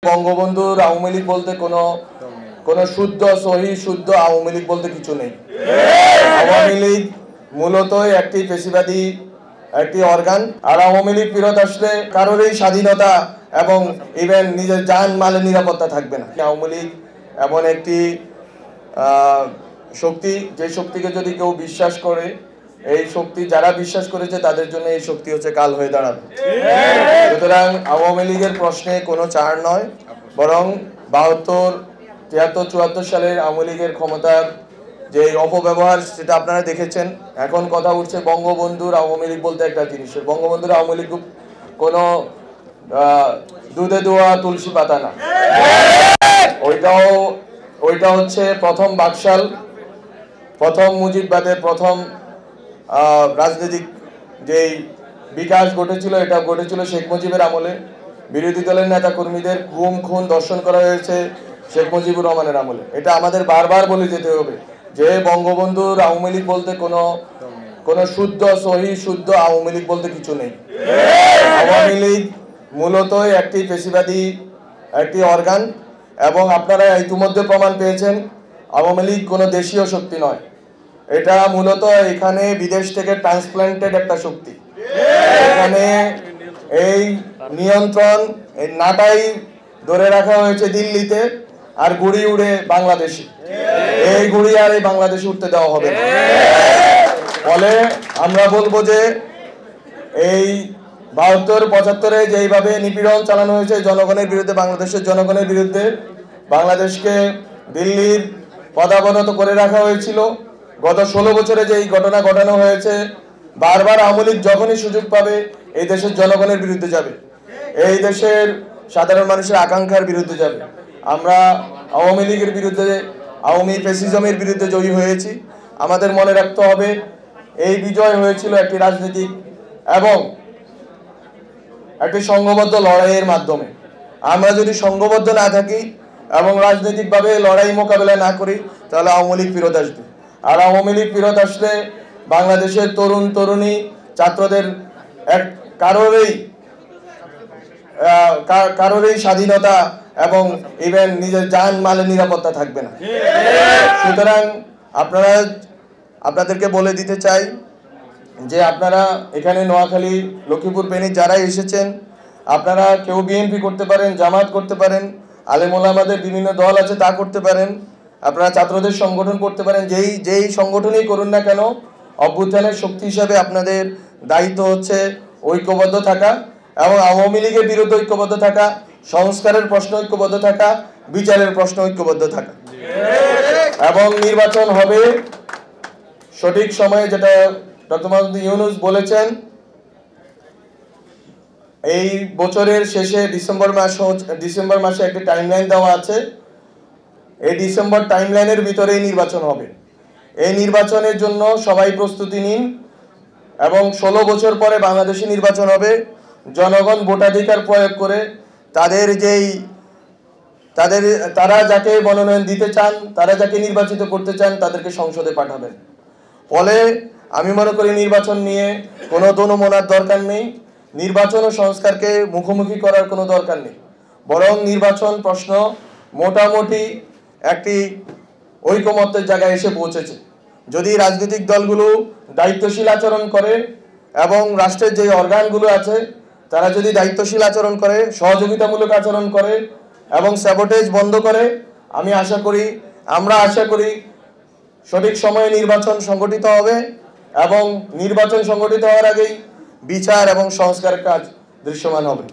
বঙ্গবন্ধুর আওয়ামী লীগ বলতে কোনো শুদ্ধ সহি শুদ্ধ আওয়ামী লীগ বলতে কিছু নেই। আওয়ামী লীগ মূলত একটি পেশিবাদী একটি অর্গান। আর আওয়ামী লীগ ফিরত আসলে কারোরই স্বাধীনতা এবং ইভেন নিজের জান মালের নিরাপত্তা থাকবে না। আওয়ামী লীগ এমন একটি শক্তি, যে শক্তিকে যদি কেউ বিশ্বাস করে, এই শক্তি যারা বিশ্বাস করেছে তাদের জন্য এই শক্তি হচ্ছে কাল হয়ে দাঁড়াবে। সুতরাং আওয়ামী লীগের প্রশ্নে কোনো ছাড় নয়, বরং 72, 73, 74 সালের আওয়ামী লীগের ক্ষমতার যে অপব্যবহার সেটা আপনারা দেখেছেন। এখন কথা উঠছে বঙ্গবন্ধুর আওয়ামী লীগ বলতে একটা জিনিসের। বঙ্গবন্ধুর আওয়ামী লীগ কোনো দুধে দোয়া তুলসী পাতা না। ওইটা হচ্ছে প্রথম বাকশাল, প্রথম মুজিববাদের প্রথম রাজনৈতিক যেই বিকাশ ঘটেছিল, এটা ঘটেছিল শেখ মুজিবের আমলে। বিরোধী দলের নেতা কর্মীদের গুম খুন দর্শন করা হয়েছে শেখ মুজিবুর রহমানের আমলে। এটা আমাদের বারবার বলে যেতে হবে যে বঙ্গবন্ধুর আওয়ামী লীগ বলতে কোনো শুদ্ধ সহি শুদ্ধ আওয়ামী লীগ বলতে কিছু নেই। আওয়ামী লীগ মূলত একটি পেশিবাদী একটি অর্গান, এবং আপনারা ইতিমধ্যে প্রমাণ পেয়েছেন আওয়ামী লীগ কোনো দেশীয় শক্তি নয়। এটা মূলত এখানে বিদেশ থেকে ট্রান্সপ্লান্টেড একটা শক্তি। এখানে এই নিয়ন্ত্রণ, এই নাটাই ধরে রাখা হয়েছে দিল্লিতে, আর গুড়ি উড়ে বাংলাদেশে। এই গুড়ি আর এই বাংলাদেশে উঠতে দেওয়া হবে না। ফলে আমরা বলবো যে এই 72, 75-এ যেইভাবে নিপীড়ন চালানো হয়েছে জনগণের বিরুদ্ধে, বাংলাদেশের জনগণের বিরুদ্ধে, বাংলাদেশকে দিল্লির পদাবনত করে রাখা হয়েছিল। গত 16 বছরে যে এই ঘটনা ঘটানো হয়েছে, বারবার আওয়ামী লীগ যখনই সুযোগ পাবে এই দেশের জনগণের বিরুদ্ধে যাবে, এই দেশের সাধারণ মানুষের আকাঙ্ক্ষার বিরুদ্ধে যাবে। আমরা আওয়ামী লীগের বিরুদ্ধে, আওয়ামী ফ্যাসিজমের বিরুদ্ধে জয়ী হয়েছি। আমাদের মনে রাখতে হবে এই বিজয় হয়েছিল একটি রাজনৈতিক এবং একটি সংঘবদ্ধ লড়াইয়ের মাধ্যমে। আমরা যদি সংঘবদ্ধ না থাকি এবং রাজনৈতিকভাবে লড়াই মোকাবেলা না করি, তাহলে আওয়ামী লীগ ফিরত আসবে। আর আওয়ামী লীগ ফিরত আসলে বাংলাদেশের তরুণ তরুণী ছাত্রদের কারোরই স্বাধীনতা এবং ইভেন নিজের জান মালের নিরাপত্তা থাকবে না। সুতরাং আপনাদেরকে বলে দিতে চাই যে আপনারা এখানে নোয়াখালী, লক্ষ্মীপুর, ফেনী যারা এসেছেন, আপনারা কেউ বিএনপি করতে পারেন, জামাত করতে পারেন, আলেম ওলামাদের বিভিন্ন দল আছে তা করতে পারেন, আপনারা ছাত্রদের সংগঠন করতে পারেন। যেই সংগঠনই করুন না কেন, অভ্যুত্থানের শক্তি হিসাবে আপনাদের দায়িত্ব হচ্ছে ঐক্যবদ্ধ থাকা এবং আওয়ামী লীগের বিরুদ্ধে ঐক্যবদ্ধ থাকা, সংস্কারের প্রশ্ন ঐক্যবদ্ধ থাকা, বিচারের প্রশ্ন ঐক্যবদ্ধ থাকা। এবং নির্বাচন হবে সঠিক সময়ে, যেটা ডক্টর মোহাম্মদ ইউনূস বলেছেন, এই বছরের শেষে ডিসেম্বর মাসে একটি টাইমলাইন দেওয়া আছে। এই ডিসেম্বর টাইমলাইনের ভিতরেই নির্বাচন হবে। এই নির্বাচনের জন্য সবাই প্রস্তুতি নিন, এবং 16 বছর পরে বাংলাদেশে নির্বাচন হবে। জনগণ ভোটাধিকার প্রয়োগ করে তারা যাকে মনোনয়ন দিতে চান, তারা যাকে নির্বাচিত করতে চান, তাদেরকে সংসদে পাঠাবেন। ফলে আমি মনে করি নির্বাচন নিয়ে কোনো দোনোমনার দরকার নেই, নির্বাচন ও সংস্কারকে মুখোমুখি করার কোনো দরকার নেই। বরং নির্বাচন প্রশ্ন মোটামুটি একটি ঐকমত্যের জায়গায় এসে পৌঁছেছে। যদি রাজনৈতিক দলগুলো দায়িত্বশীল আচরণ করে এবং রাষ্ট্রের যে অর্গানগুলো আছে তারা যদি দায়িত্বশীল আচরণ করে, সহযোগিতামূলক আচরণ করে এবং স্যাবোটেজ বন্ধ করে, আমরা আশা করি সঠিক সময়ে নির্বাচন সংগঠিত হবে, এবং নির্বাচন সংগঠিত হওয়ার আগেই বিচার এবং সংস্কারের কাজ দৃশ্যমান হবে।